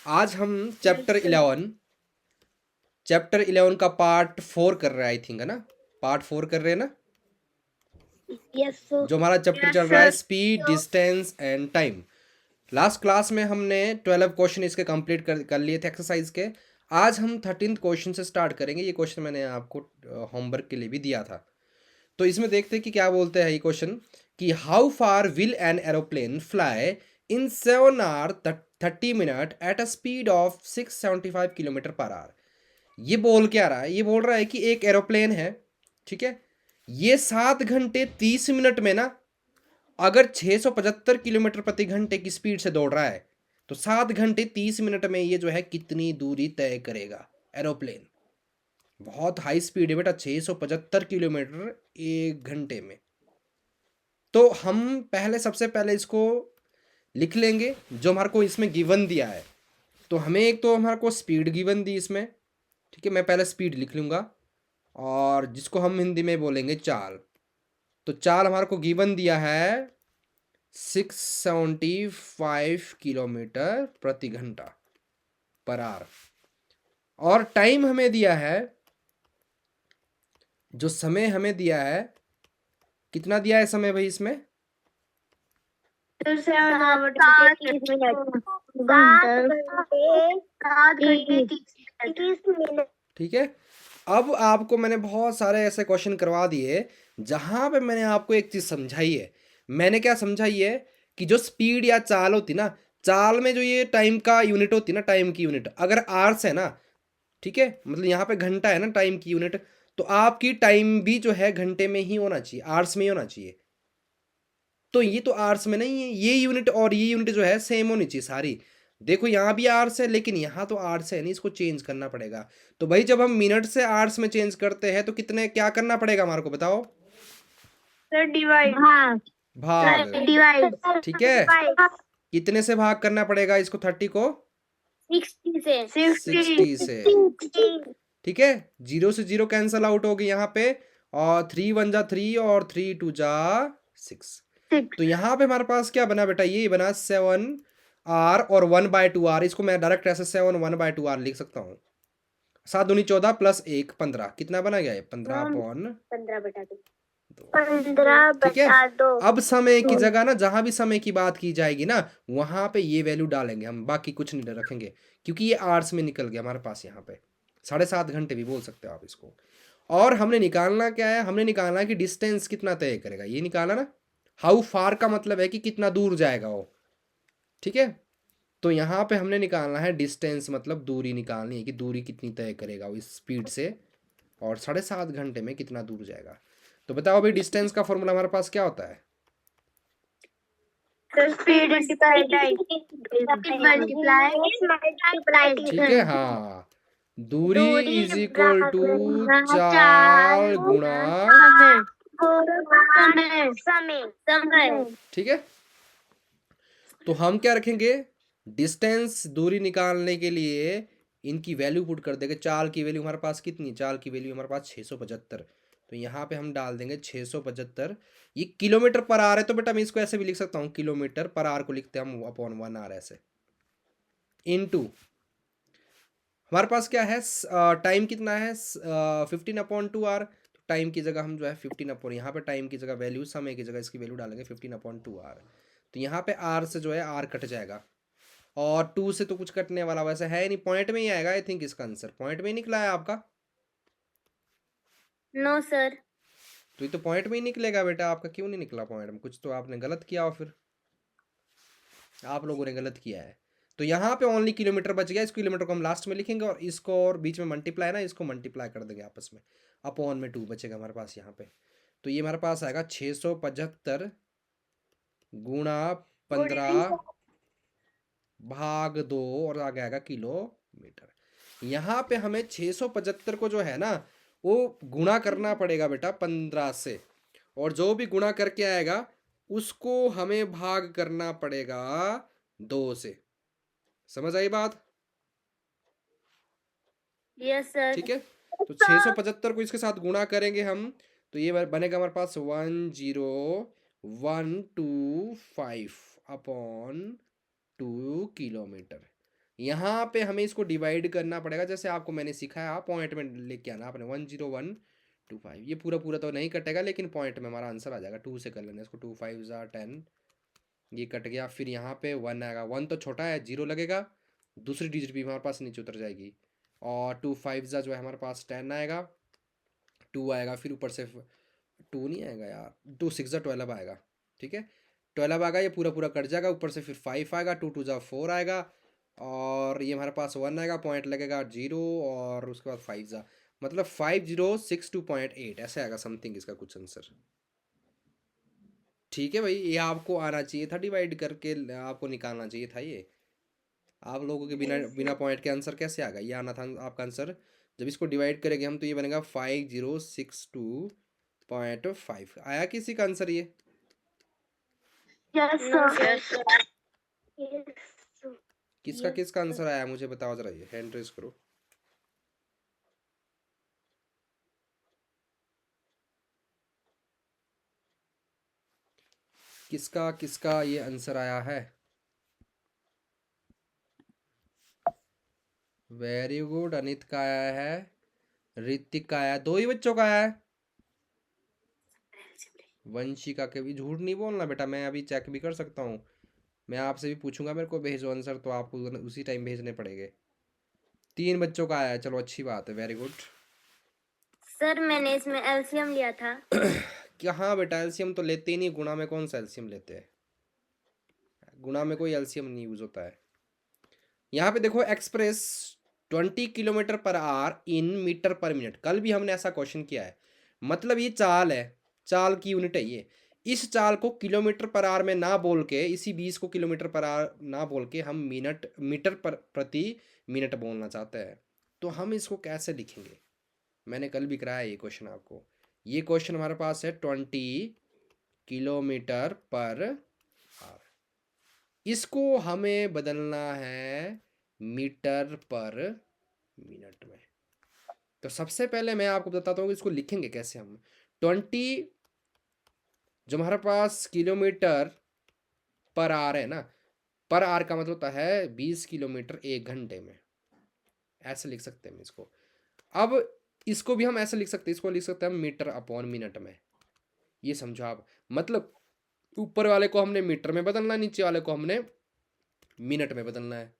आज हम चैप्टर 11 का पार्ट 4 कर रहे हैं, आई थिंक, है ना? पार्ट 4 कर रहे हैं ना? Yes sir. जो हमारा चैप्टर चल रहा है speed, distance and time. Last class में हमने 12 क्वेश्चन इसके कंप्लीट कर लिए थे एक्सरसाइज के। आज हम 13th क्वेश्चन से स्टार्ट करेंगे। ये क्वेश्चन मैंने आपको होमवर्क के लिए भी दिया था। तो इसमें देखते हैं कि क्या बोलते हैं ये क्वेश्चन, कि how far will an aeroplane fly in 7 hour 30 minute at a speed of 675 kilometre per hour. ये बोल क्या रहा है? ये बोल रहा है कि एक एरोप्लेन है, ठीक है, ये 7 घंटे 30 मिनट में ना, अगर 675 किलोमीटर प्रति घंटे की स्पीड से दौड़ रहा है, तो 7 घंटे 30 मिनट में ये जो है कितनी दूरी तय करेगा एरोप्लेन। बहुत हाई स्पीड है बेटा, 675 किलोमीटर एक घंटे में। तो हम सबसे पहले इसको लिख लेंगे जो हमारे को इसमें गिवन दिया है। तो हमें एक तो हमारे को स्पीड गिवन दी इसमें, ठीक है, मैं पहले स्पीड लिख लूँगा, और जिसको हम हिंदी में बोलेंगे चाल। तो चाल हमारे को गिवन दिया है 675 किलोमीटर प्रति घंटा पर आवर। और टाइम हमें दिया है, जो समय हमें दिया है, कितना दिया है समय भाई इसमें? 7 घंटे 30 मिनट। ठीक है। अब आपको मैंने बहुत सारे ऐसे क्वेश्चन करवा दिए जहां पे मैंने आपको एक चीज समझाई है। मैंने क्या समझाई है? कि जो स्पीड या चाल होती ना, चाल में जो ये टाइम का यूनिट होती ना, टाइम की यूनिट अगर आवर्स है ना, ठीक है, मतलब यहाँ पे घंटा है ना टाइम की यूनिट, तो आपकी टाइम भी जो है घंटे में ही होना चाहिए, आवर्स में ही होना चाहिए। तो ये तो आवर्स में नहीं है, ये यूनिट और ये यूनिट जो है सेम होनी चाहिए सारी। देखो यहाँ भी आवर्स है, लेकिन यहाँ तो आवर्स है नहीं, इसको चेंज करना पड़ेगा। तो भाई जब हम मिनट से आवर्स में चेंज करते हैं तो कितने क्या करना पड़ेगा हमारे को, बताओ? Sir divide. भाग। भाग। डिवाइड। ठीक है, कितने से भाग करना पड़ेगा इसको, 30 को 60 से 60 से। 60। ठीक है, 0 से 0 कैंसल आउट हो गई यहाँ पे, और 3 1 जा 3 और 3 2 जा 6। तो यहाँ पे हमारे पास क्या बना बेटा? ये बना 7 आर और 1/2 आर। इसको मैं डायरेक्ट ऐसे 7 1/2 आर लिख सकता हूँ। 7 दूनी 14 प्लस 1 15, कितना बना गया? 15/2। 15 ठीक है। बटा 2। अब समय की जगह ना, जहां भी समय की बात की जाएगी ना, वहां पे ये वैल्यू डालेंगे हम, बाकी कुछ नहीं रखेंगे, क्योंकि ये आवर्स में निकल गया हमारे पास यहाँ पे। 7.5 घंटे भी बोल सकते हो आप इसको। और हमने निकालना क्या है? हमने निकालना है कि डिस्टेंस कितना तय करेगा, ये निकाला ना। हाउ फार का मतलब है कि कितना दूर जाएगा वो, ठीक है। तो यहाँ पे हमने निकालना है डिस्टेंस, मतलब दूरी निकालनी है कि दूरी कितनी तय करेगा वो इस स्पीड से, और 7.5 घंटे में कितना दूर जाएगा। तो बताओ भाई, डिस्टेंस का फॉर्मूला हमारे पास क्या होता है? Speed multiply. ठीक है, हाँ, दूरी इज इक्वल टू गुणा चाल गुणा, समय। ठीक है। तो हम क्या रखेंगे? डिस्टेंस, दूरी निकालने के लिए इनकी वैल्यू पुट कर देंगे। चाल की वैल्यू हमारे पास कितनी? चाल की वैल्यू हमारे पास 675। तो यहाँ पे हम डाल देंगे 675। ये किलोमीटर पर आवर है, तो बेटा मैं इसको ऐसे भी लिख सकता हूँ, किलोमीटर पर आवर को लिखते हैं हम अपॉन 1 आवर ऐसे, इनटू हमारे पास क्या है, टाइम कितना है, 15/2 आवर। तो टाइम की जगह हम जो है 15 यहाँ पे टाइम की जगह वैल्यू, समय की जगह इसकी वैल्यू डालेंगे 15/2 आवर। तो यहाँ पे आर से जो है आर कट जाएगा, और 2 से तो कुछ कटने वाला वैसे है नहीं, पॉइंट में ही आएगा आई थिंक। इसका आंसर पॉइंट में ही निकला है आपका। No sir. तो ये तो पॉइंट में ही निकलेगा बेटा आपका, क्यों नहीं निकला पॉइंट में? कुछ तो आपने गलत किया, और फिर आप लोगों ने गलत किया है। तो यहाँ पे ओनली किलोमीटर बच गया, इस किलोमीटर को हम लास्ट में लिखेंगे, और इसको और बीच में मल्टीप्लाई ना, इसको मल्टीप्लाई कर देंगे आपस में, अपॉन में 2 बचेगा हमारे पास यहाँ पे। तो ये हमारे पास आएगा 675 गुणा 15 भाग 2, और आगे आएगा किलोमीटर। यहाँ पे हमें 675 को जो है ना, वो गुणा करना पड़ेगा बेटा 15 से, और जो भी गुणा करके आएगा उसको हमें भाग करना पड़ेगा 2 से। समझ आई बात? Yes sir. ठीक है। तो 675 को इसके साथ गुणा करेंगे हम, तो ये बनेगा हमारे पास 10125 अपॉन 2 किलोमीटर। यहाँ पे हमें इसको डिवाइड करना पड़ेगा, जैसे आपको मैंने सिखाया पॉइंट में लेके आना आपने 10125। ये पूरा पूरा तो नहीं कटेगा, लेकिन पॉइंट में हमारा आंसर आ जाएगा। 2 से कर लेना इसको, 2 5 10, ये कट गया। फिर यहाँ पे 1 आएगा, 1 तो छोटा है, 0 लगेगा, दूसरी डिजिट भी हमारे पास नीचे उतर जाएगी। और 2 5 जो है हमारे पास 10 आएगा, 2 आएगा, फिर ऊपर से 2 नहीं आएगा यार, 2 6 12 आएगा, ठीक है 12 आएगा, ये पूरा पूरा कट जाएगा। ऊपर से फिर 5 आएगा, 2 2 4 आएगा, और ये हमारे पास 1 आएगा, पॉइंट लगेगा 0, और उसके बाद 5 जा, मतलब 5062.8 ऐसे आएगा समथिंग इसका कुछ आंसर। ठीक है भाई, ये आपको आना चाहिए था, डिवाइड करके आपको निकालना चाहिए था। ये आप लोगों के बिना बिना पॉइंट के आंसर कैसे आ गया? ये आना था आपका आंसर। जब इसको डिवाइड करेंगे हम तो ये बनेगा 5062.5। आया किसी का आंसर ये? Yes, sir. किसका किसका आंसर आया मुझे बताओ जरा, ये हैंड रेज करो। किसका किसका ये आंसर आया है? वेरी गुड, अनित का आया है, ऋतिक का आया, 2 ही बच्चों का आया है। वंशिका के भी झूठ नहीं बोलना बेटा, मैं अभी चेक भी कर सकता हूँ। मैं आपसे भी पूछूंगा मेरे को भेजो आंसर, तो आपको उसी टाइम भेजने पड़ेंगे। 3 बच्चों का आया है, चलो अच्छी बात है, वेरी गुड। सर मैंने इसमें एलसीएम लिया था। क्या? हाँ बेटा, एलसीएम तो लेते ही नहीं, गुणा में कौन सा एलसीएम लेते हैं? गुणा में कोई एलसीएम नहीं यूज होता है। यहाँ पे देखो, express 20 kilometre per our in metre पर मिनट, कल भी हमने ऐसा क्वेश्चन किया है। मतलब ये चाल है, चाल की यूनिट है ये। इस चाल को किलोमीटर पर आवर में ना बोल के, इसी 20 को किलोमीटर पर आवर ना बोल के हम मीटर पर प्रति मिनट बोलना चाहते हैं। तो हम इसको कैसे लिखेंगे? मैंने कल भी कराया ये क्वेश्चन आपको। ये क्वेश्चन हमारे पास है 20 किलोमीटर पर आवर, इसको हमें बदलना है मीटर पर मिनट में। तो सबसे पहले मैं आपको बताता हूँ इसको लिखेंगे कैसे हम। 20 जो हमारे पास किलोमीटर पर आवर है ना, पर आवर का मतलब होता है 20 किलोमीटर 1 घंटे में, ऐसे लिख सकते हैं हम इसको। अब इसको भी हम ऐसे लिख सकते हैं, इसको लिख सकते हैं हम मीटर अपॉन मिनट में। ये समझो आप, मतलब ऊपर वाले को हमने मीटर में बदलना है, नीचे वाले को हमने मिनट में बदलना है,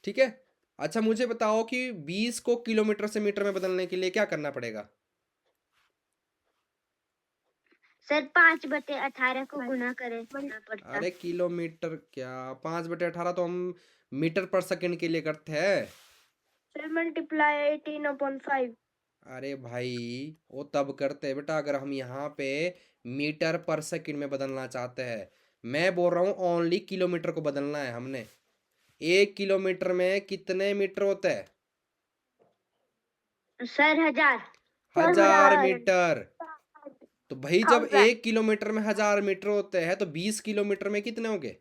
ठीक है। अच्छा मुझे बताओ कि 20 को किलोमीटर से मीटर में बदलने के लिए क्या करना पड़ेगा? सर 5/18 को गुना करें पड़ता। अरे किलोमीटर क्या, 5/18 तो हम मीटर पर सेकंड के लिए करते हैं। Sir multiply 18/5। अरे भाई वो तब करते हैं बेटा अगर हम यहाँ पे मीटर पर सेकंड में बदलना चाहते हैं। मैं बोल रहा हूँ ओनली किलोमीटर को बदलना है हमने। 1 किलोमीटर में कितने मीटर होते हैं? सर 1000। 1000 मीटर। तो भाई जब 1 किलोमीटर में 1000 मीटर होते हैं तो 20 किलोमीटर में कितने होंगे?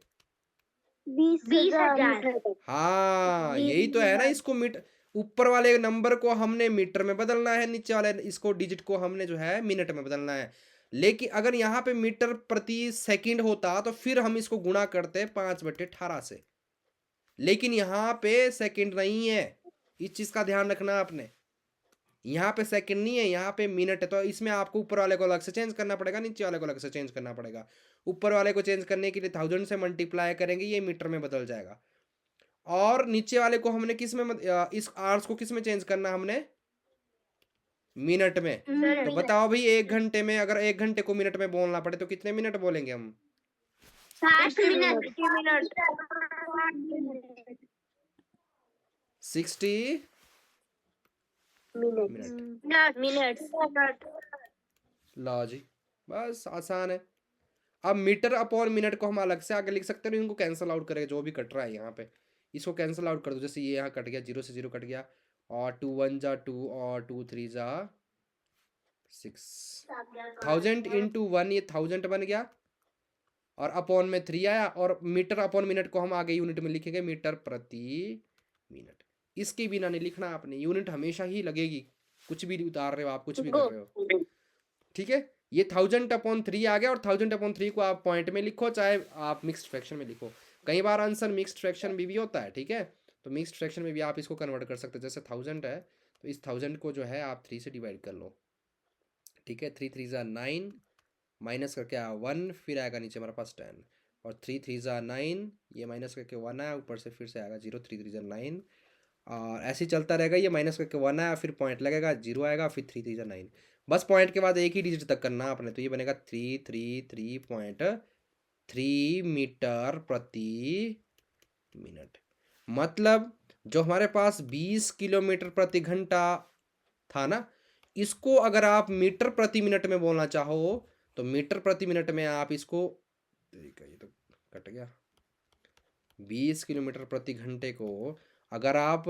20,000। हाँ यही तो है ना, इसको मीटर, ऊपर वाले नंबर को हमने मीटर में बदलना है, नीचे वाले इसको डिजिट को हमने जो है मिनट में बदलना है। लेकिन अगर यहाँ पे मीटर प्रति सेकंड होता तो फिर हम इसको गुणा करते 5/18 से, लेकिन यहाँ पे सेकंड नहीं है, इस चीज का ध्यान रखना आपने। यहाँ पे सेकंड नहीं है, यहाँ पे मिनट है, तो इसमें आपको ऊपर वाले को अलग से चेंज करना पड़ेगा, नीचे वाले को अलग से चेंज करना पड़ेगा। ऊपर वाले को चेंज करने के लिए 1000 से मल्टीप्लाई करेंगे, ये मीटर में बदल जाएगा। और नीचे वाले को हमने किस में इस आवर्स को किस में चेंज करना हमने? मिनट में। तो बताओ भाई 1 घंटे में, अगर 1 घंटे को मिनट में बोलना पड़े तो कितने मिनट बोलेंगे हम? 60 मिनट। 60 मिनट। लो जी, बस आसान है। अब मीटर अपॉन मिनट को हम अलग से आगे लिख सकते हैं, इनको कैंसिल आउट करेंगे जो भी कट रहा है यहाँ पे, इसको कैंसिल आउट कर दो। जैसे ये यहाँ कट गया, 0 से 0 कट गया, और 2 1 जा 2 और 2 3 जा 6। 1000 इंटू 1 ये 1000 बन गया, और अपॉन में 3 आया, और मीटर अपॉन मिनट को हम आगे यूनिट में लिखेंगे, मीटर प्रति मिनट। इसके बिना नहीं लिखना आपने, यूनिट हमेशा ही लगेगी, कुछ भी उतार रहे हो आप, कुछ भी कर रहे हो, ठीक है। ये 1000/3 आ गया, और 1000/3 को आप पॉइंट में लिखो चाहे आप मिक्स्ड फ्रैक्शन में लिखो, कई बार आंसर मिक्स्ड फ्रैक्शन भी होता है, ठीक है। तो मिक्स्ड फ्रैक्शन में भी आप इसको कन्वर्ट कर सकते हैं। जैसे 1000 है तो इस 1000 को जो है आप 3 से डिवाइड कर लो, ठीक है। 3 3 ज़ा 9, माइनस करके आया 1, फिर आएगा नीचे हमारे पास 10, और 3 3 ज़ा 9, ये माइनस करके 1 आया, ऊपर से फिर से आएगा 0, 3 3 ज़ा 9, और ऐसे ही चलता रहेगा। ये माइनस करके 1 आया, फिर पॉइंट लगेगा, 0 आएगा, फिर 3 3 ज़ा 9। बस पॉइंट के बाद एक ही डिजिट तक करना आपने, तो ये बनेगा 333.3 मीटर प्रति मिनट। मतलब जो हमारे पास 20 किलोमीटर प्रति घंटा था ना, इसको अगर आप मीटर प्रति मिनट में बोलना चाहो तो मीटर प्रति मिनट में आप इसको, ये तो कट गया, 20 किलोमीटर प्रति घंटे को अगर आप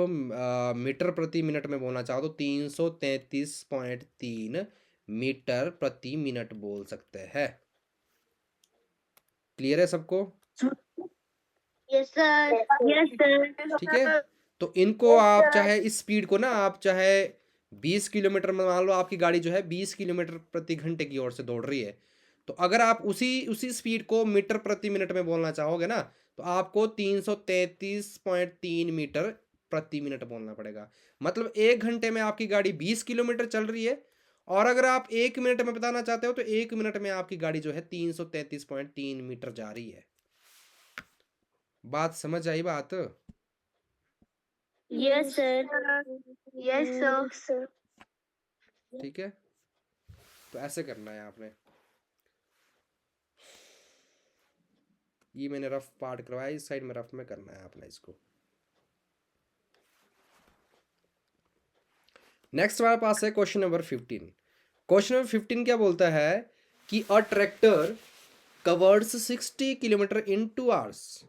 मीटर प्रति मिनट में बोलना चाहो तो 333.3 मीटर प्रति मिनट बोल सकते हैं। क्लियर है सबको? Yes sir. Yes sir. ठीक है, तो इनको आप चाहे इस स्पीड को ना, आप चाहे 20 किलोमीटर में, मान लो आपकी गाड़ी जो है 20 किलोमीटर प्रति घंटे की ओर से दौड़ रही है, तो अगर आप उसी स्पीड को मीटर प्रति मिनट में बोलना चाहोगे ना, तो आपको 333.3 मीटर प्रति मिनट बोलना पड़ेगा। मतलब 1 घंटे में आपकी गाड़ी 20 किलोमीटर चल रही है, और अगर आप 1 मिनट में बताना चाहते हो तो 1 मिनट में आपकी गाड़ी जो है 333.3 मीटर जा रही है। बात समझ आई बात? Yes sir. Yes sir. ठीक है, तो ऐसे करना है आपने। ये मैंने रफ पार्ट करवाया, इस साइड में रफ में करना है आपने इसको। नेक्स्ट हमारे पास है क्वेश्चन नंबर 15। क्वेश्चन नंबर 15 क्या बोलता है कि a tractor covers 60 kilometre in 2 hours,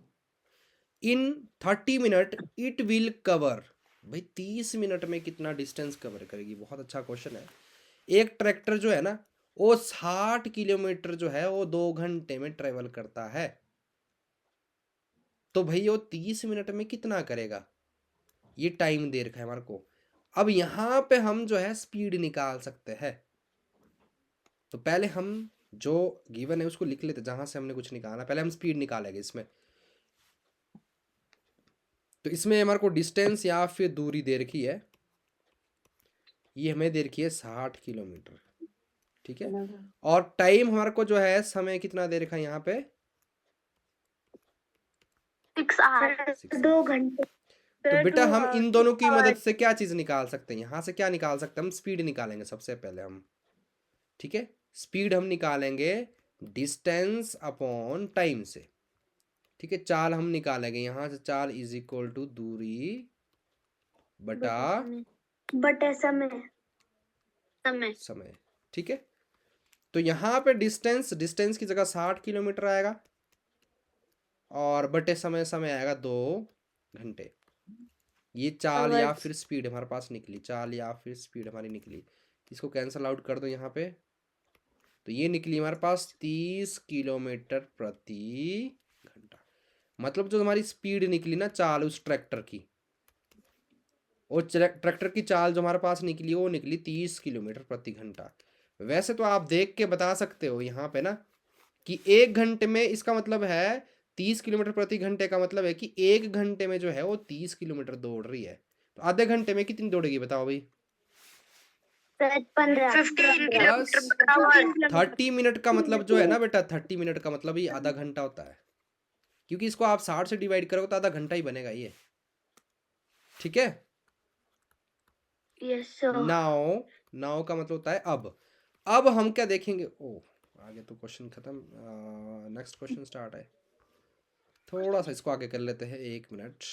in 30 minute it will cover. भाई 30 मिनट में कितना डिस्टेंस कवर करेगी? बहुत अच्छा क्वेश्चन है। एक ट्रैक्टर जो है ना, वो 60 किलोमीटर जो है वो 2 घंटे में ट्रेवल करता है, तो भाई वो 30 मिनट में कितना करेगा? ये टाइम दे रखा है हमारे को। अब यहाँ पे हम जो है स्पीड निकाल सकते हैं। तो पहले हम जो गिवन है उसको लिख लेते, जहां से हमने कुछ निकाला, पहले हम स्पीड निकालेंगे इसमें। तो इसमें हमारे को डिस्टेंस या फिर दूरी दे रखी है, ये हमें दे रखी है 60 किलोमीटर, ठीक है। और टाइम हमारे को जो है, समय कितना दे रखा है यहाँ पे? 6 आवर्स। 2 घंटे। तो बेटा हम इन दोनों की मदद से क्या चीज निकाल सकते हैं? यहाँ से क्या निकाल सकते हैं? हम स्पीड निकालेंगे सबसे पहले हम, ठीक है। स्पीड हम निकालेंगे डिस्टेंस अपॉन टाइम से, ठीक है। चाल हम निकालेंगे यहाँ से, चाल इज इक्वल टू दूरी बटा समय। समय, ठीक है। तो यहाँ पे डिस्टेंस की जगह 60 किलोमीटर आएगा, और बटे समय, समय आएगा 2 घंटे। ये चाल या फिर स्पीड हमारे पास निकली, चाल या फिर स्पीड हमारी निकली। इसको कैंसल आउट कर दो यहाँ पे, तो ये निकली हमारे पास 30 किलोमीटर प्रति घंटा। मतलब जो हमारी स्पीड निकली ना, चाल उस ट्रैक्टर की, वो ट्रैक्टर की चाल जो हमारे पास निकली वो निकली 30 किलोमीटर प्रति घंटा। वैसे तो आप देख के बता सकते हो यहाँ पे ना कि 1 घंटे में, इसका मतलब है 30 किलोमीटर प्रति घंटे का मतलब है कि 1 घंटे में जो है वो 30 किलोमीटर दौड़ रही है। तो आधे घंटे में कितनी दौड़ेगी बताओ भाई? 30 मिनट का मतलब जो है ना बेटा, 30 मिनट का मतलब ही आधा घंटा होता है, क्योंकि इसको आप 60 से डिवाइड करोगे तो आधा घंटा ही बनेगा ये, ठीक है। नाउ का मतलब होता है अब हम क्या देखेंगे? ओ आगे तो क्वेश्चन खत्म, नेक्स्ट क्वेश्चन स्टार्ट है। थोड़ा सा इसको आगे कर लेते हैं, 1 मिनट।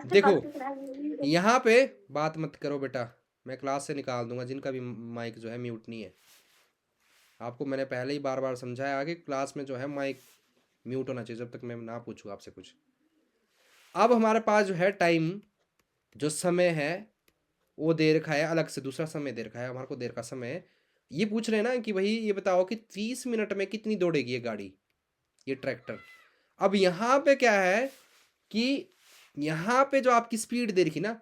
देखो यहाँ पे बात मत करो बेटा, मैं क्लास से निकाल दूंगा जिनका भी माइक जो है म्यूट नहीं है। आपको मैंने पहले ही बार बार समझाया कि क्लास में जो है माइक म्यूट होना चाहिए जब तक मैं ना पूछूं आपसे कुछ। अब हमारे पास जो है टाइम, जो समय है वो दे रखा है, अलग से दूसरा समय दे रखा है हमारे को, दे रखा समय। ये पूछ रहे हैं ना कि भाई ये बताओ कि 30 मिनट में कितनी दौड़ेगी ये गाड़ी, ये ट्रैक्टर। अब यहाँ पे क्या है कि यहाँ पे जो आपकी स्पीड दे रखी ना,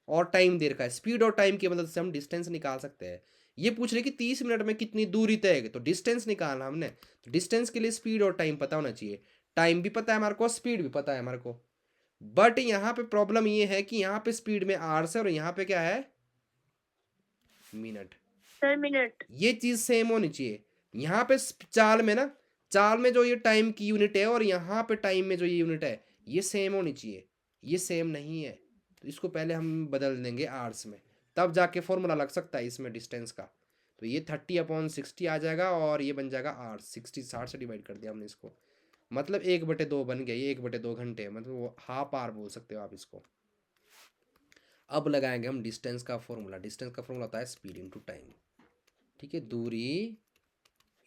और टाइम दे रखा है। स्पीड और टाइम की मदद से हम डिस्टेंस निकाल सकते हैं। ये पूछ रहे कि 30 मिनट में कितनी दूरी तय है, तो डिस्टेंस निकालना हमने, तो डिस्टेंस के लिए स्पीड और टाइम पता होना चाहिए। टाइम भी पता है हमारे को, स्पीड भी पता है हमारे को। बट यहाँ पे प्रॉब्लम ये है कि यहाँ पे स्पीड में आवर्स है और यहाँ पे क्या है, मिनट। Sir minute. ये चीज सेम होनी चाहिए। यहाँ पे चाल में ना, चाल में जो ये टाइम की यूनिट है और यहाँ पे टाइम में जो ये यूनिट है, ये सेम होनी चाहिए। ये सेम नहीं है, तो इसको पहले हम बदल देंगे आवर्स में, तब जाके फॉर्मूला लग सकता है इसमें डिस्टेंस का। तो ये 30/60 आ जाएगा और ये बन जाएगा आवर्स। 60 से डिवाइड कर दिया हमने इसको, मतलब 1/2 बन गया। ये 1/2 घंटे, मतलब वो हाफ आवर बोल सकते हो आप इसको। अब लगाएंगे हम डिस्टेंस का फॉर्मूला। डिस्टेंस का फॉर्मूला होता है स्पीड इनटू टाइम। ठीक है, दूरी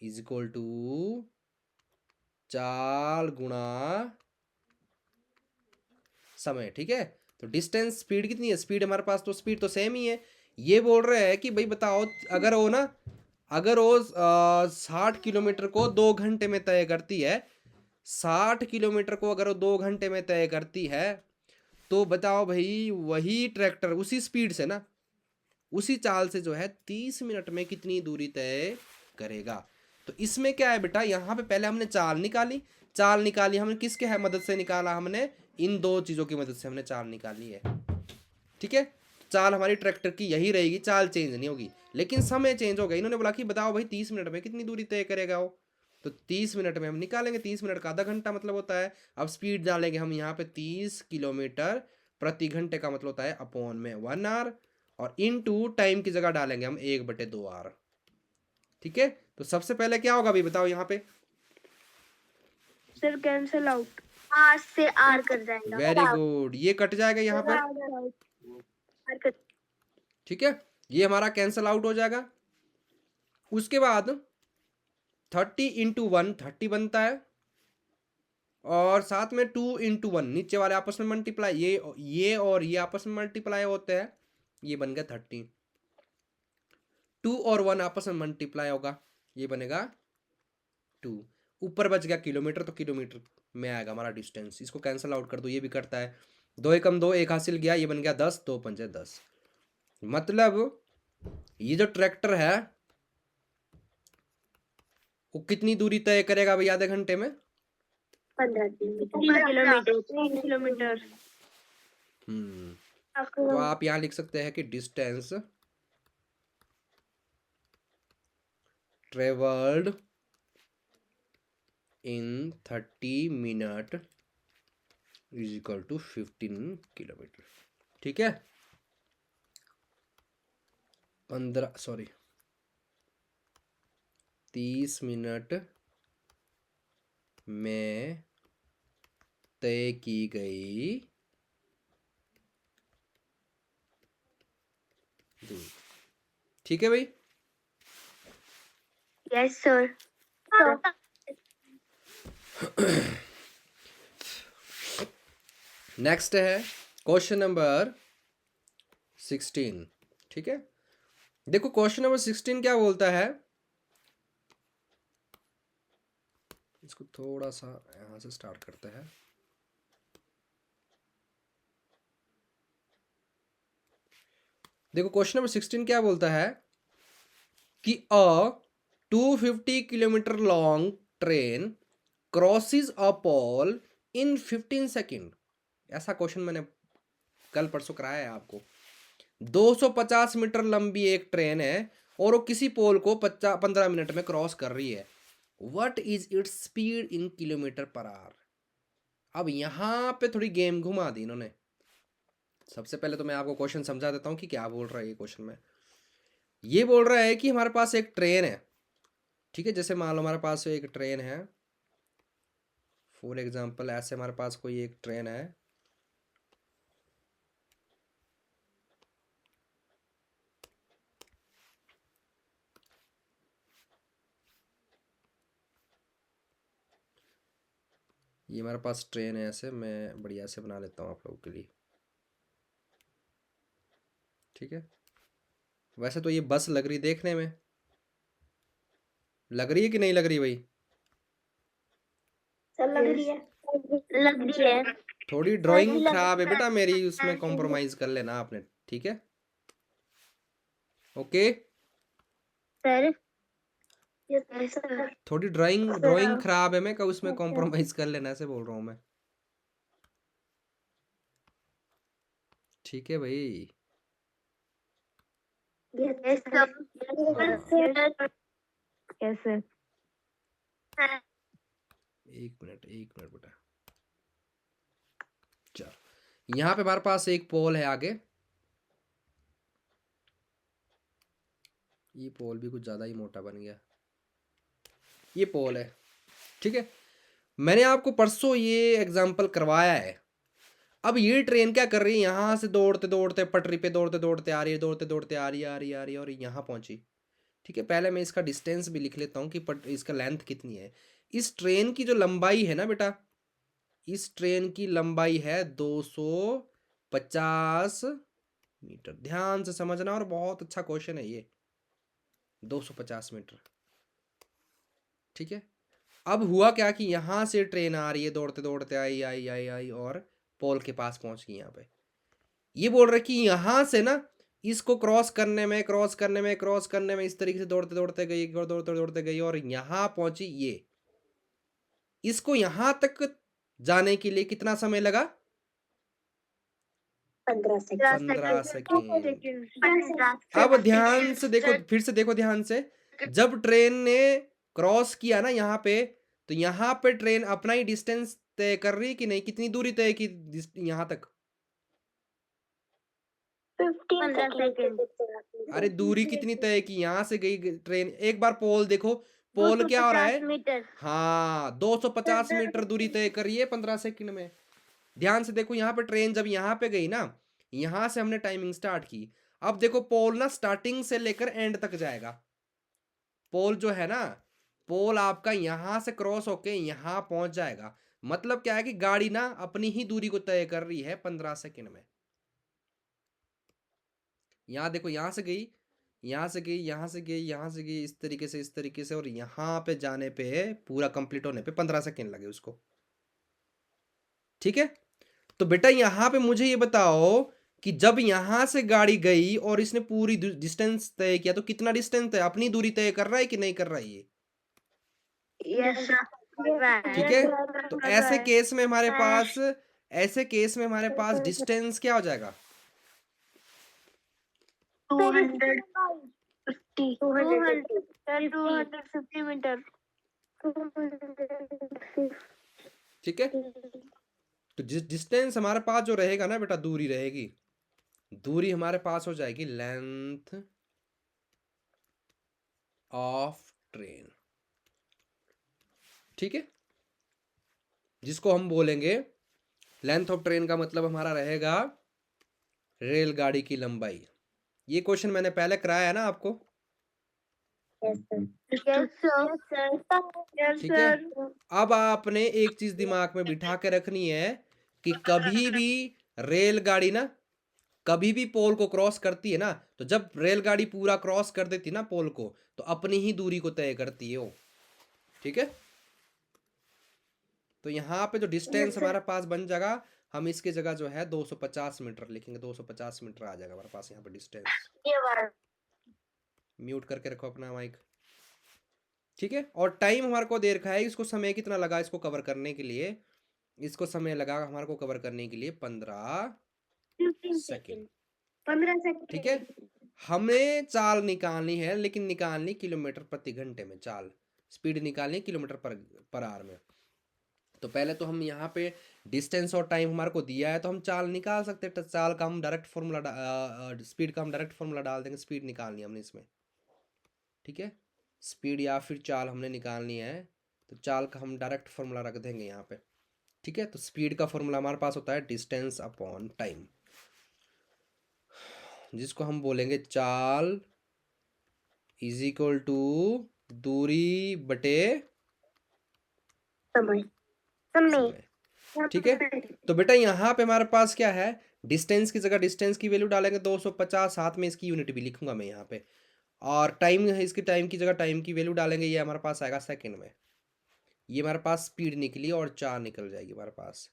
इज इक्वल टू चाल गुणा समय। ठीक है, तो डिस्टेंस, स्पीड कितनी है, स्पीड हमारे पास तो स्पीड तो सेम ही है। ये बोल रहे हैं कि भाई बताओ, अगर वो ना, अगर वो 60 किलोमीटर को 2 घंटे में तय करती है, 60 किलोमीटर को अगर वो 2 घंटे में तय करती है, तो बताओ भाई वही ट्रैक्टर उसी स्पीड से ना, उसी चाल से जो है 30 मिनट में कितनी दूरी तय करेगा। तो इसमें क्या है बेटा, यहाँ पे पहले हमने चाल निकाली। चाल निकाली हमने किसके है मदद से निकाला, हमने इन दो चीज़ों की मदद से हमने चाल निकाली है। ठीक है, चाल हमारी ट्रैक्टर की यही रहेगी, चाल चेंज नहीं होगी, लेकिन समय चेंज हो गया। इन्होंने बोला कि बताओ भाई 30 मिनट में कितनी दूरी तय करेगा वो, तो 30 मिनट में हम निकालेंगे। 30 मिनट का आधा घंटा मतलब होता है। अब स्पीड डालेंगे हम यहाँ पे 30 किलोमीटर प्रति घंटे का मतलब होता है अपॉन में 1 आवर, और इन टू टाइम की जगह डालेंगे हम 1/2 आवर। ठीक है, तो सबसे पहले क्या होगा अभी बताओ यहाँ पे। सर कैंसिल आउट, आर से आर कट जाएगा। वेरी गुड, ये कट जाएगा यहाँ पे। R cut. ठीक है, ये हमारा कैंसल आउट हो जाएगा। उसके बाद 30 × 1 30 बनता है, और साथ में 2 × 1 नीचे वाले आपस में मल्टीप्लाई, ये और ये आपस में मल्टीप्लाई होते हैं, ये बन गया 30। 2 और 1 आपस में मल्टीप्लाई होगा, ये बनेगा 2। ऊपर बच गया किलोमीटर, तो किलोमीटर में आएगा हमारा डिस्टेंस। इसको कैंसिल आउट कर दो, ये भी करता है। 2 एकम 2, 1 हासिल गया, ये बन गया 10, 2 पंजे 10। मतलब ये जो ट्रैक्टर है वो कितनी दूरी तय करेगा भाई आधे घंटे में, 15 किलोमीटर। 3 किलोमीटर। तो आप यहाँ लिख सकते हैं कि distance travelled in 30 minute is equal to 15 kilometre. ठीक है, 30 मिनट में तय की गई दूरी। ठीक है भाई, यस सर। नेक्स्ट है क्वेश्चन नंबर 16। ठीक है, देखो क्वेश्चन नंबर 16 क्या बोलता है, इसको थोड़ा सा यहां से स्टार्ट करते हैं। देखो क्वेश्चन नंबर 16 क्या बोलता है कि अ 250 किलोमीटर लॉन्ग ट्रेन क्रॉसेस अ पोल इन 15 सेकेंड। ऐसा क्वेश्चन मैंने कल परसों कराया है आपको। 250 मीटर लंबी एक ट्रेन है और वो किसी पोल को 15 मिनट में क्रॉस कर रही है। What is its speed in kilometre per our. अब यहाँ पे थोड़ी गेम घुमा दी इन्होंने। सबसे पहले तो मैं आपको क्वेश्चन समझा देता हूँ कि क्या बोल रहा है ये क्वेश्चन में। ये बोल रहा है कि हमारे पास एक ट्रेन है। ठीक है, जैसे मान लो हमारे पास एक ट्रेन है, फॉर एग्जांपल ऐसे हमारे पास कोई एक ट्रेन है, ये हमारे पास ट्रेन है, ऐसे मैं बढ़िया से बना लेता हूँ आप लोगों के लिए। ठीक है, वैसे तो ये बस लग रही देखने में, लग रही है कि नहीं लग रही भाई, सर लग रही है। लग रही है। थोड़ी ड्राइंग खराब है बेटा मेरी, उसमें कॉम्प्रोमाइज कर लेना आपने। ठीक है, ओके। सर थोड़ी ड्राइंग खराब है, मैं कब उसमें कॉम्प्रोमाइज कर लेना, ऐसे बोल रहा हूँ मैं। ठीक है भाई, हाँ। कैसे? एक मिनट बेटा। चल, यहाँ पे हमारे पास एक पोल है आगे। ये पोल भी कुछ ज़्यादा ही मोटा बन गया। ये पोल है, ठीक है। मैंने आपको परसों ये एग्जाम्पल करवाया है। अब ये ट्रेन क्या कर रही है, यहाँ से दौड़ते दौड़ते पटरी पे दौड़ते दौड़ते आ रही है, दौड़ते दौड़ते आ रही है, आ रही है, आ रही है, और यहाँ पहुंची। ठीक है, पहले मैं इसका डिस्टेंस भी लिख लेता हूँ कि इसका लेंथ कितनी है। इस ट्रेन की जो लंबाई है ना बेटा, इस ट्रेन की लंबाई है 250 मीटर। ध्यान से समझना, और बहुत अच्छा क्वेश्चन है ये, 250 मीटर। ठीक है, अब हुआ क्या कि यहाँ से ट्रेन आ रही है, दौड़ते दौड़ते आई आई आई आई और पोल के पास पहुंच गई। यहाँ पे ये बोल रहे कि यहाँ से ना इसको क्रॉस करने में इस तरीके से दौड़ते दौड़ते गई, दौड़ते दौड़ते गई और यहाँ पहुंची। ये इसको यहाँ तक जाने के लिए कितना समय लगा? 15 सेकेंड। अब ध्यान से देखो, फिर से देखो ध्यान से। जब ट्रेन ने क्रॉस किया ना यहाँ पे, तो यहाँ पे ट्रेन अपना ही डिस्टेंस तय कर रही कि नहीं? कितनी दूरी तय की यहाँ तक? 15 सेकेंड। अरे दूरी कितनी तय की? यहाँ से गई ट्रेन, एक बार पोल देखो, पोल क्या हो रहा है? मीटर। हाँ, 250 मीटर दूरी तय कर रही है 15 सेकंड में। ध्यान से देखो, यहाँ पे ट्रेन जब यहाँ पे गई ना, यहाँ से हमने टाइमिंग स्टार्ट की। अब देखो पोल ना स्टार्टिंग से लेकर एंड तक जाएगा। पोल जो है ना, पोल आपका यहाँ से क्रॉस होके यहाँ पहुंच जाएगा। मतलब क्या है कि गाड़ी ना अपनी ही दूरी को तय कर रही है 15 सेकंड में। यहाँ देखो, यहाँ से गई, यहाँ से गई, यहाँ से गई, यहाँ से गई, इस तरीके से, इस तरीके से, और यहाँ पे जाने पे, पूरा कंप्लीट होने पे 15 सेकंड लगे उसको। ठीक है, तो बेटा यहाँ पे मुझे ये बताओ कि जब यहाँ से गाड़ी गई और इसने पूरी डिस्टेंस तय किया, तो कितना डिस्टेंस तय, अपनी दूरी तय कर रहा है कि नहीं कर रहा है ये? ठीक है, तो ऐसे केस में हमारे पास, ऐसे केस में हमारे पास डिस्टेंस क्या हो जाएगा? 250 मीटर। ठीक है, तो डिस्टेंस हमारे पास जो रहेगा ना बेटा, दूरी रहेगी, दूरी हमारे पास हो जाएगी लेंथ ऑफ ट्रेन। ठीक है, जिसको हम बोलेंगे लेंथ ऑफ ट्रेन का मतलब हमारा रहेगा रेलगाड़ी की लंबाई। ये क्वेश्चन मैंने पहले कराया है ना आपको? ठीक है, अब आपने एक चीज दिमाग में बिठा के रखनी है कि कभी भी रेलगाड़ी ना, कभी भी पोल को क्रॉस करती है ना, तो जब रेलगाड़ी पूरा क्रॉस कर देती ना पोल को, तो अपनी ही दूरी को तय करती है वो। ठीक है, तो यहाँ पे जो डिस्टेंस हमारे पास बन जाएगा, हम इसकी जगह जो है 250 मीटर लिखेंगे। 250 मीटर आ जाएगा हमारे पास यहाँ पे डिस्टेंस। म्यूट करके रखो अपना माइक। ठीक है, और टाइम हमारे को दे रखा है, इसको समय कितना लगा इसको कवर करने के लिए? इसको समय लगा हमारे को कवर करने के लिए 15 सेकेंड। 15 सेकेंड। ठीक है, हमें चाल निकालनी है, लेकिन निकालनी किलोमीटर प्रति घंटे में। चाल स्पीड निकालनी किलोमीटर पर आवर में। तो पहले तो हम यहाँ पे डिस्टेंस और टाइम हमारे को दिया है, तो हम चाल निकाल सकते हैं। चाल का हम डायरेक्ट फॉर्मूला, स्पीड का हम डायरेक्ट फॉर्मूला डाल देंगे। स्पीड निकालनी है हमने इसमें। ठीक है, स्पीड या फिर चाल हमने निकालनी है, तो चाल का हम डायरेक्ट फॉर्मूला रख देंगे यहाँ पे। ठीक है, तो स्पीड का फॉर्मूला हमारे पास होता है डिस्टेंस अपॉन टाइम, जिसको हम बोलेंगे चाल इज इक्वल टू दूरी बटे समय। ठीक है, तो बेटा यहाँ पे हमारे पास क्या है, डिस्टेंस की जगह डिस्टेंस की वैल्यू डालेंगे 250, साथ में इसकी यूनिट भी लिखूंगा मैं यहाँ पे, और टाइम है, इसकी टाइम की जगह टाइम की वैल्यू डालेंगे। ये हमारे पास आएगा सेकंड में। ये हमारे पास स्पीड निकली और चाल निकल जाएगी हमारे पास।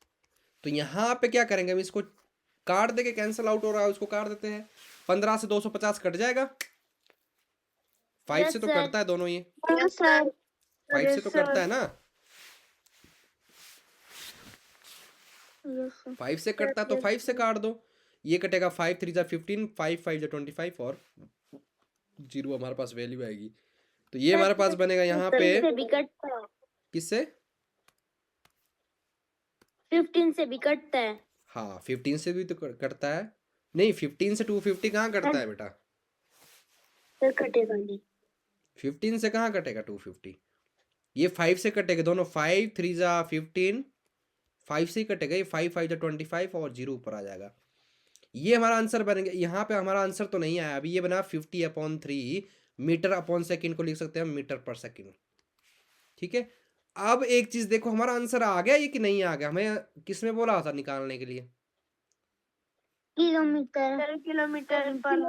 तो यहाँ पे क्या करेंगे हम, इसको काट देके कैंसिल आउट हो रहा है उसको काट देते हैं। 15 से 250 कट जाएगा। 5 Yes, से तो sir. कटता है दोनों ये। Yes, sir. 5 से तो कटता है ना। Yes, sir. 5 से कटता है तो 5 से काट दो। ये कटेगा 5 3 जा 15, 5 5 जा 25 और 0 हमारे पास वैल्यू आएगी। तो ये हमारे पास बनेगा यहाँ पे 15 से भी कटता है। किससे? 15 से भी कटता है। हाँ 15 से भी तो कटता है। नहीं 15 से 250 कहाँ कटता है बेटा? सर कटेगा नहीं। 15 से कहाँ कटेगा 250? ये 5 से कटेगा दोनों। 5 3 जा 15, 5 से ही कटेगा। ये 5 5 जा 25 और 0 ऊपर आ जाएगा। ये हमारा आंसर बनेगा। यहाँ पे हमारा आंसर तो नहीं आया अभी। ये बना 50/3 मीटर अपॉन सेकेंड को लिख सकते हैं मीटर पर सेकेंड। ठीक है। अब एक चीज देखो, हमारा आंसर आ गया ये कि नहीं आ गया? हमें किसमें बोला था निकालने के लिए? किलोमीटर पर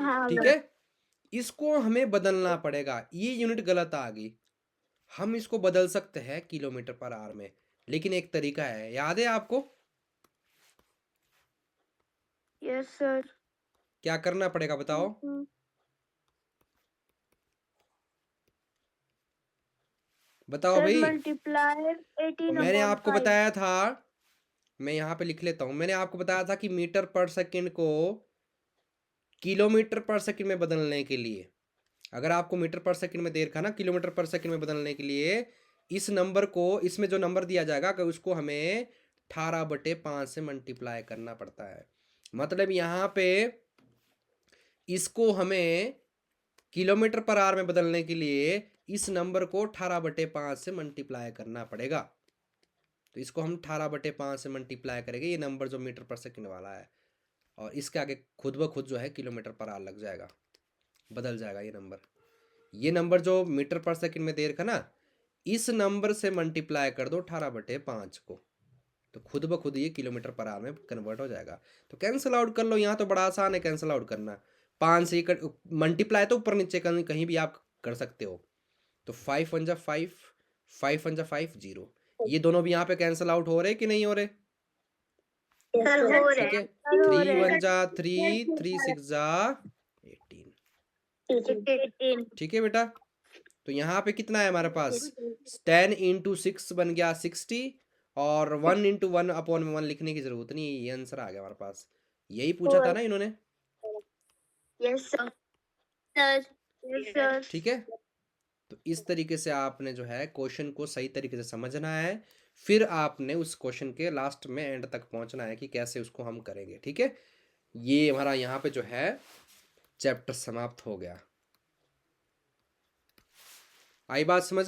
हावर। ठीक है। इसको हमें बदलना पड़ेगा। ये यूनिट गलत आ गई। हम इसको बदल सकते हैं किलोमीटर पर आवर में, लेकिन एक तरीका है, याद है आपको? Yes sir. क्या करना पड़ेगा बताओ? बताओ भाई। मल्टीप्लायर 18 मैंने आपको बताया था, मैं यहाँ पे लिख लेता हूँ। मैंने आपको बताया था कि मीटर पर सेकंड को किलोमीटर पर सेकंड में बदलने के लिए, अगर आपको मीटर पर सेकंड में दे रखा ना, किलोमीटर पर सेकंड में बदलने के लिए इस नंबर को, इसमें जो नंबर दिया जाएगा कि उसको हमें 18/5 से मल्टीप्लाई करना पड़ता है। मतलब यहाँ पे इसको हमें किलोमीटर पर आवर में बदलने के लिए इस नंबर को 18/5 से मल्टीप्लाई करना पड़ेगा। तो इसको हम 18/5 से मल्टीप्लाई करेंगे, ये नंबर जो मीटर पर सेकंड वाला है, और इसके आगे खुद ब खुद जो है किलोमीटर पर आवर लग जाएगा, बदल जाएगा ये नंबर। ये नंबर जो मीटर पर सेकंड में दे रखा ना, इस नंबर से मल्टीप्लाई कर दो 18/5 को, तो खुद ब खुद ये किलोमीटर पर आवर में कन्वर्ट हो जाएगा। तो कैंसिल आउट कर लो। यहाँ तो बड़ा आसान है कैंसिल आउट करना। 5 से मल्टीप्लाई तो ऊपर नीचे कहीं भी आप कर सकते हो। तो 5 1 जा 5, 5 1 जा 5 0। ये दोनों भी यहाँ पे कैंसिल आउट हो रहे कि नहीं हो रहे? ठीक है। 3 1 जा 3, 3 6 जा 18। ठीक है बेटा। तो यहाँ पे कितना है हमारे पास? 10 × 6 बन गया 60, और 1 × 1/1 लिखने की जरूरत नहीं है। ये आंसर आ गया हमारे पास। यही पूछा था ना इन्होंने? Yes sir. ठीक है। तो इस तरीके से आपने जो है क्वेश्चन को सही तरीके से समझना है, फिर आपने उस क्वेश्चन के लास्ट में एंड तक पहुंचना है कि कैसे उसको हम करेंगे। ठीक है। ये हमारा यहाँ पे जो है चैप्टर समाप्त हो गया। आई बात समझ?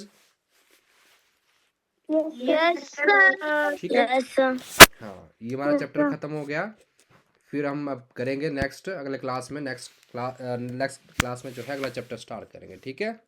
Yes sir. ठीक है। Yes sir. हाँ, ये हमारा चैप्टर खत्म हो गया। फिर हम अब करेंगे नेक्स्ट, अगले क्लास में, नेक्स्ट क्लास में जो है अगला चैप्टर स्टार्ट करेंगे। ठीक है।